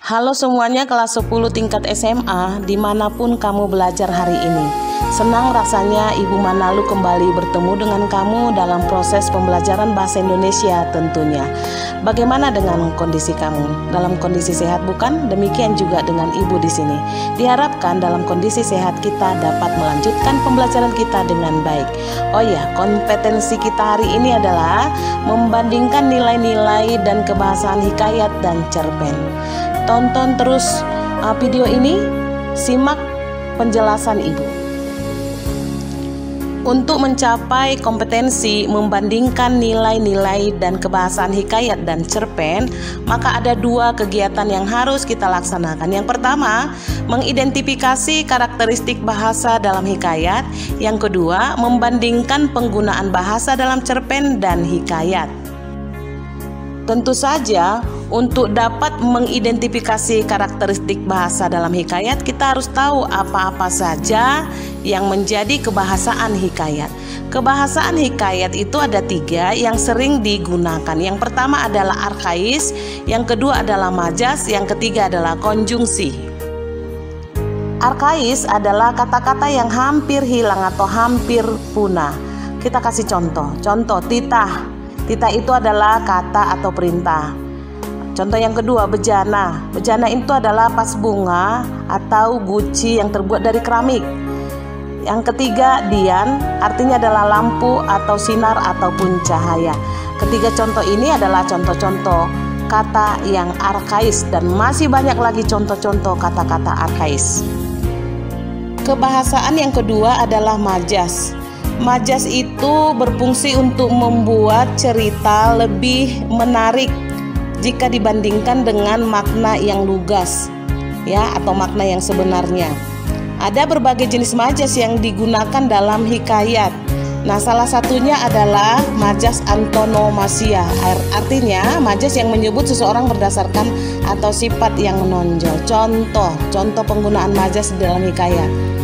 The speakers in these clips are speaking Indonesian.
Halo semuanya kelas 10 tingkat SMA dimanapun kamu belajar hari ini. Senang rasanya Ibu Manalu kembali bertemu dengan kamu dalam proses pembelajaran bahasa Indonesia tentunya. Bagaimana dengan kondisi kamu? Dalam kondisi sehat bukan? Demikian juga dengan Ibu di sini. Diharapkan dalam kondisi sehat kita dapat melanjutkan pembelajaran kita dengan baik. Oh ya, kompetensi kita hari ini adalah membandingkan nilai-nilai dan kebahasaan hikayat dan cerpen. Tonton terus video ini, simak penjelasan Ibu. Untuk mencapai kompetensi membandingkan nilai-nilai dan kebahasaan hikayat dan cerpen, maka ada dua kegiatan yang harus kita laksanakan. Yang pertama, mengidentifikasi karakteristik bahasa dalam hikayat. Yang kedua, membandingkan penggunaan bahasa dalam cerpen dan hikayat. Tentu saja, untuk dapat mengidentifikasi karakteristik bahasa dalam hikayat, kita harus tahu apa-apa saja yang menjadi kebahasaan hikayat. Kebahasaan hikayat itu ada tiga yang sering digunakan. Yang pertama adalah arkais, yang kedua adalah majas, yang ketiga adalah konjungsi. Arkais adalah kata-kata yang hampir hilang atau hampir punah. Kita kasih contoh. Contoh, titah. Titah itu adalah kata atau perintah. Contoh yang kedua, bejana. Bejana itu adalah vas bunga atau guci yang terbuat dari keramik. Yang ketiga, dian, artinya adalah lampu atau sinar ataupun cahaya. Ketiga contoh ini adalah contoh-contoh kata yang arkais dan masih banyak lagi contoh-contoh kata-kata arkais. Kebahasaan yang kedua adalah majas. Majas itu berfungsi untuk membuat cerita lebih menarik jika dibandingkan dengan makna yang lugas, ya, atau makna yang sebenarnya. Ada berbagai jenis majas yang digunakan dalam hikayat. Nah, salah satunya adalah majas antonomasia. Artinya majas yang menyebut seseorang berdasarkan atau sifat yang menonjol. Contoh penggunaan majas dalam hikayat.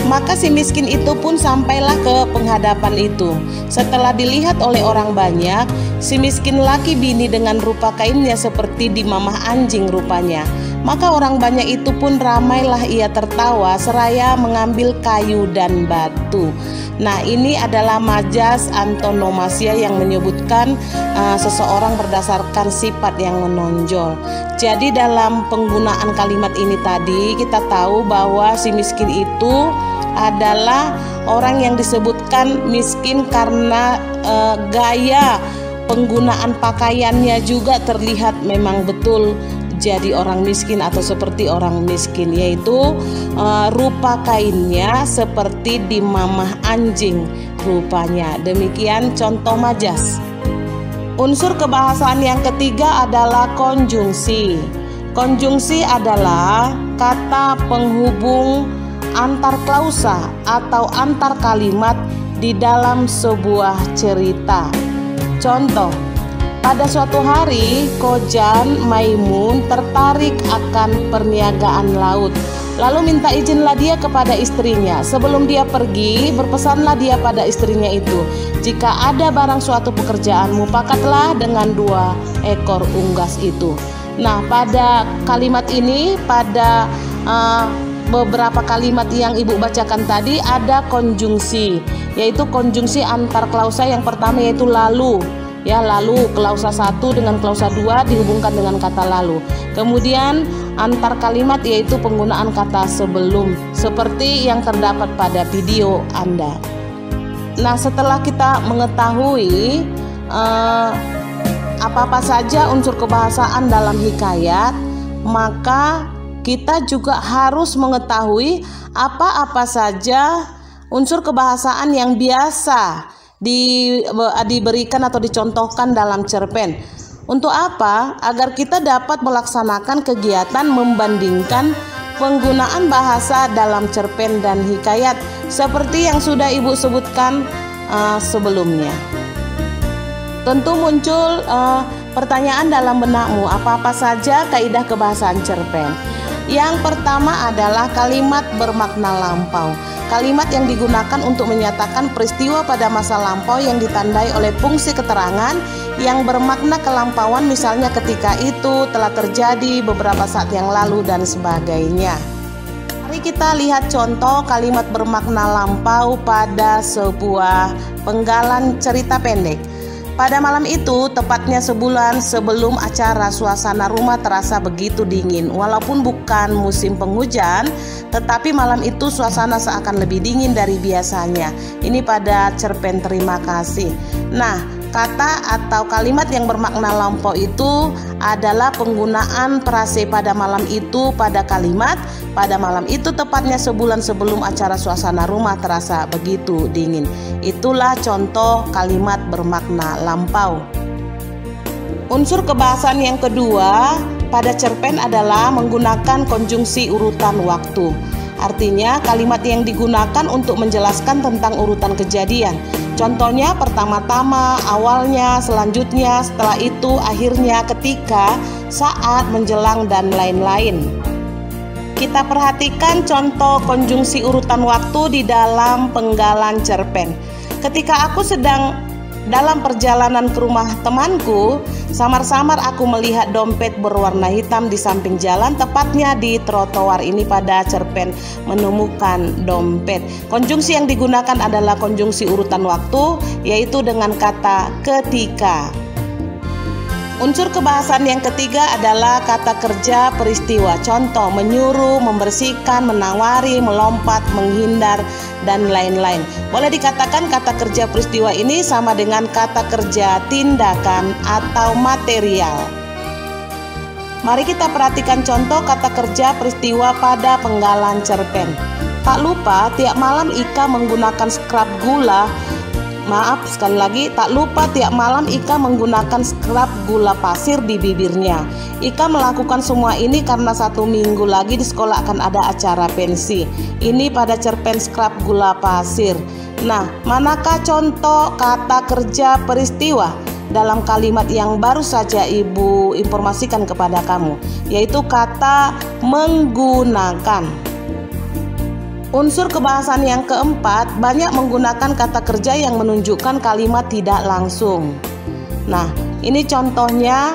Maka si miskin itu pun sampailah ke penghadapan itu. Setelah dilihat oleh orang banyak, si miskin laki bini dengan rupa kainnya seperti dimamah anjing rupanya. Maka orang banyak itu pun ramailah ia tertawa seraya mengambil kayu dan batu. Nah, ini adalah majas antonomasia yang menyebutkan seseorang berdasarkan sifat yang menonjol. Jadi dalam penggunaan kalimat ini tadi kita tahu bahwa si miskin itu adalah orang yang disebutkan miskin karena gaya penggunaan pakaiannya juga terlihat memang betul jadi orang miskin atau seperti orang miskin, yaitu rupa kainnya seperti dimamah anjing rupanya. Demikian contoh majas. Unsur kebahasaan yang ketiga adalah konjungsi. Konjungsi adalah kata penghubung antar klausa atau antar kalimat di dalam sebuah cerita. Contoh, pada suatu hari Kojan Maimun tertarik akan perniagaan laut. Lalu minta izinlah dia kepada istrinya. Sebelum dia pergi, berpesanlah dia pada istrinya itu, jika ada barang suatu pekerjaan, mupakatlah dengan 2 ekor unggas itu. Nah, pada kalimat ini, pada beberapa kalimat yang Ibu bacakan tadi ada konjungsi, yaitu konjungsi antar klausa. Yang pertama yaitu lalu, ya, lalu klausa 1 dengan klausa 2 dihubungkan dengan kata lalu. Kemudian antar kalimat yaitu penggunaan kata sebelum, seperti yang terdapat pada video Anda. Nah, setelah kita mengetahui apa-apa saja unsur kebahasaan dalam hikayat, maka kita juga harus mengetahui apa-apa saja unsur kebahasaan yang biasa diberikan atau dicontohkan dalam cerpen. Untuk apa? Agar kita dapat melaksanakan kegiatan membandingkan penggunaan bahasa dalam cerpen dan hikayat seperti yang sudah Ibu sebutkan sebelumnya. Tentu muncul pertanyaan dalam benakmu, apa-apa saja kaidah kebahasaan cerpen? Yang pertama adalah kalimat bermakna lampau. Kalimat yang digunakan untuk menyatakan peristiwa pada masa lampau yang ditandai oleh fungsi keterangan yang bermakna kelampauan, misalnya ketika itu, telah terjadi, beberapa saat yang lalu, dan sebagainya. Mari kita lihat contoh kalimat bermakna lampau pada sebuah penggalan cerita pendek. Pada malam itu, tepatnya sebulan sebelum acara, suasana rumah terasa begitu dingin. Walaupun bukan musim penghujan, tetapi malam itu suasana seakan lebih dingin dari biasanya. Ini pada cerpen Terima Kasih. Nah, kata atau kalimat yang bermakna lampau itu adalah penggunaan frase pada malam itu pada kalimat pada malam itu, tepatnya sebulan sebelum acara, suasana rumah terasa begitu dingin. Itulah contoh kalimat bermakna lampau. Unsur kebahasan yang kedua pada cerpen adalah menggunakan konjungsi urutan waktu. Artinya kalimat yang digunakan untuk menjelaskan tentang urutan kejadian. Contohnya pertama-tama, awalnya, selanjutnya, setelah itu, akhirnya, ketika, saat, menjelang, dan lain-lain. Kita perhatikan contoh konjungsi urutan waktu di dalam penggalan cerpen. Ketika aku sedang dalam perjalanan ke rumah temanku, samar-samar aku melihat dompet berwarna hitam di samping jalan, tepatnya di trotoar. Ini pada cerpen Menemukan Dompet. Konjungsi yang digunakan adalah konjungsi urutan waktu, yaitu dengan kata ketika. Unsur kebahasan yang ketiga adalah kata kerja peristiwa. Contoh, menyuruh, membersihkan, menawari, melompat, menghindar, dan lain-lain. Boleh dikatakan kata kerja peristiwa ini sama dengan kata kerja tindakan atau material. Mari kita perhatikan contoh kata kerja peristiwa pada penggalan cerpen. Tak lupa tiap malam Ika menggunakan scrub gula. Sekali lagi, tak lupa tiap malam Ika menggunakan scrub gula pasir di bibirnya. Ika melakukan semua ini karena 1 minggu lagi di sekolah akan ada acara pensi. Ini pada cerpen scrub gula pasir. Nah, manakah contoh kata kerja peristiwa dalam kalimat yang baru saja Ibu informasikan kepada kamu, yaitu kata menggunakan. Unsur kebahasan yang keempat, banyak menggunakan kata kerja yang menunjukkan kalimat tidak langsung. Nah, ini contohnya,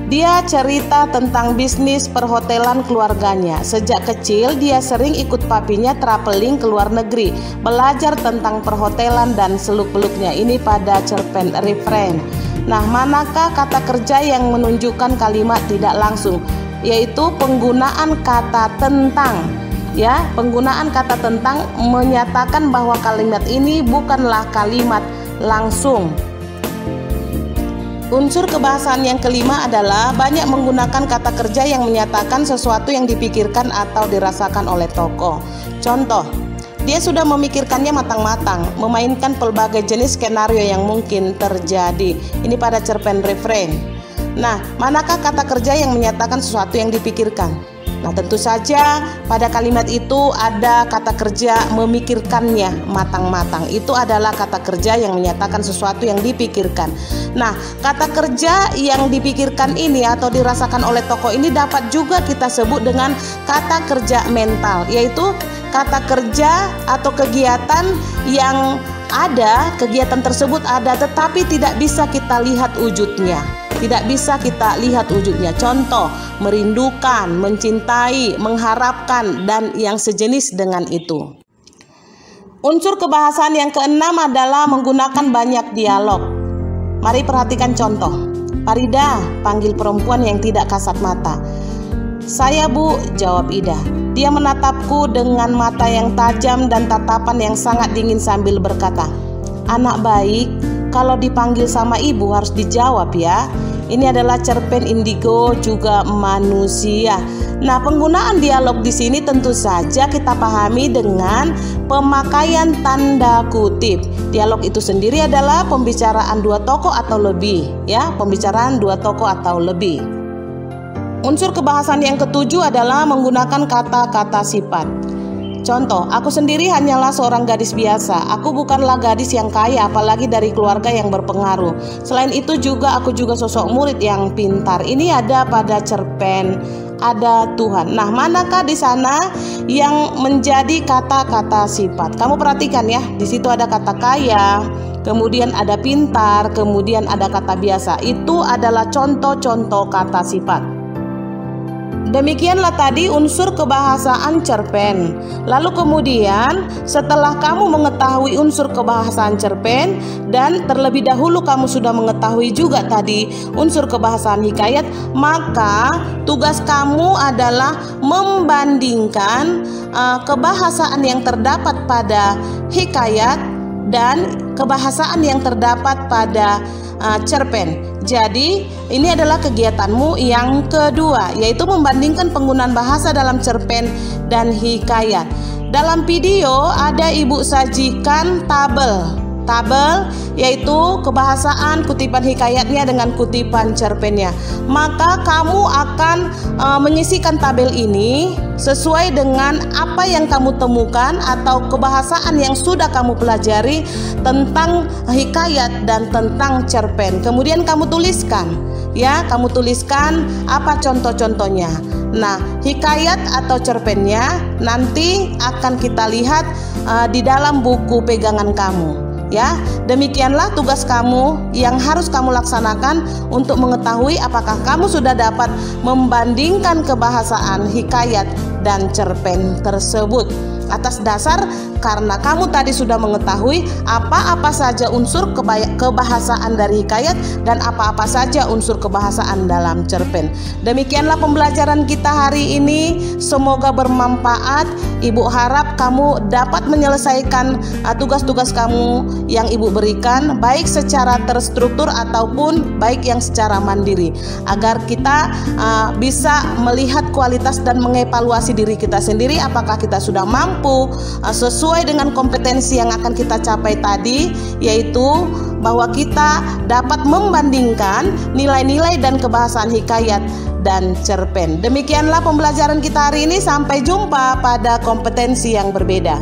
dia cerita tentang bisnis perhotelan keluarganya. Sejak kecil dia sering ikut papinya traveling ke luar negeri, belajar tentang perhotelan dan seluk-beluknya. Ini pada cerpen Refrain. Nah, manakah kata kerja yang menunjukkan kalimat tidak langsung? Yaitu penggunaan kata tentang. Ya, penggunaan kata tentang menyatakan bahwa kalimat ini bukanlah kalimat langsung. Unsur kebahasan yang kelima adalah banyak menggunakan kata kerja yang menyatakan sesuatu yang dipikirkan atau dirasakan oleh tokoh. Contoh, dia sudah memikirkannya matang-matang, memainkan pelbagai jenis skenario yang mungkin terjadi. Ini pada cerpen Refrain. Nah, manakah kata kerja yang menyatakan sesuatu yang dipikirkan? Nah, tentu saja pada kalimat itu ada kata kerja memikirkannya matang-matang. Itu adalah kata kerja yang menyatakan sesuatu yang dipikirkan. Nah, kata kerja yang dipikirkan ini atau dirasakan oleh tokoh ini dapat juga kita sebut dengan kata kerja mental, yaitu kata kerja atau kegiatan yang ada, kegiatan tersebut ada tetapi tidak bisa kita lihat wujudnya. Tidak bisa kita lihat wujudnya. Contoh, merindukan, mencintai, mengharapkan, dan yang sejenis dengan itu. Unsur kebahasan yang keenam adalah menggunakan banyak dialog. Mari perhatikan contoh. Farida, panggil perempuan yang tidak kasat mata. Saya, Bu, jawab Ida. Dia menatapku dengan mata yang tajam dan tatapan yang sangat dingin sambil berkata, anak baik, kalau dipanggil sama ibu harus dijawab ya. Ini adalah cerpen Indigo juga manusia. Nah, penggunaan dialog di sini tentu saja kita pahami dengan pemakaian tanda kutip. Dialog itu sendiri adalah pembicaraan 2 tokoh atau lebih, ya, pembicaraan 2 tokoh atau lebih. Unsur kebahasan yang ketujuh adalah menggunakan kata-kata sifat. Contoh, aku sendiri hanyalah seorang gadis biasa. Aku bukanlah gadis yang kaya, apalagi dari keluarga yang berpengaruh. Selain itu juga aku juga sosok murid yang pintar. Ini ada pada cerpen Ada Tuhan. Nah, manakah di sana yang menjadi kata-kata sifat? Kamu perhatikan ya, di situ ada kata kaya, kemudian ada pintar, kemudian ada kata biasa. Itu adalah contoh-contoh kata sifat. Demikianlah tadi unsur kebahasaan cerpen. Lalu kemudian setelah kamu mengetahui unsur kebahasaan cerpen dan terlebih dahulu kamu sudah mengetahui juga tadi unsur kebahasaan hikayat, maka tugas kamu adalah membandingkan kebahasaan yang terdapat pada hikayat dan kebahasaan yang terdapat pada cerpen. Jadi ini adalah kegiatanmu yang kedua, yaitu membandingkan penggunaan bahasa dalam cerpen dan hikayat. Dalam video ada ibu sajikan tabel yaitu kebahasaan kutipan hikayatnya dengan kutipan cerpennya. Maka kamu akan mengisikan tabel ini sesuai dengan apa yang kamu temukan atau kebahasaan yang sudah kamu pelajari tentang hikayat dan tentang cerpen. Kemudian kamu tuliskan, ya, kamu tuliskan apa contoh-contohnya. Nah, hikayat atau cerpennya nanti akan kita lihat di dalam buku pegangan kamu. Ya, demikianlah tugas kamu yang harus kamu laksanakan untuk mengetahui apakah kamu sudah dapat membandingkan kebahasaan hikayat dan cerpen tersebut. Atas dasar karena kamu tadi sudah mengetahui apa-apa saja unsur kebahasaan dari hikayat dan apa-apa saja unsur kebahasaan dalam cerpen. Demikianlah pembelajaran kita hari ini. Semoga bermanfaat. Ibu harap kamu dapat menyelesaikan tugas-tugas kamu yang ibu berikan, baik secara terstruktur ataupun baik yang secara mandiri, agar kita bisa melihat kualitas dan mengevaluasi diri kita sendiri, apakah kita sudah mampu sesuai dengan kompetensi yang akan kita capai tadi, yaitu bahwa kita dapat membandingkan nilai-nilai dan kebahasaan hikayat dan cerpen. Demikianlah pembelajaran kita hari ini. Sampai jumpa pada kompetensi yang berbeda.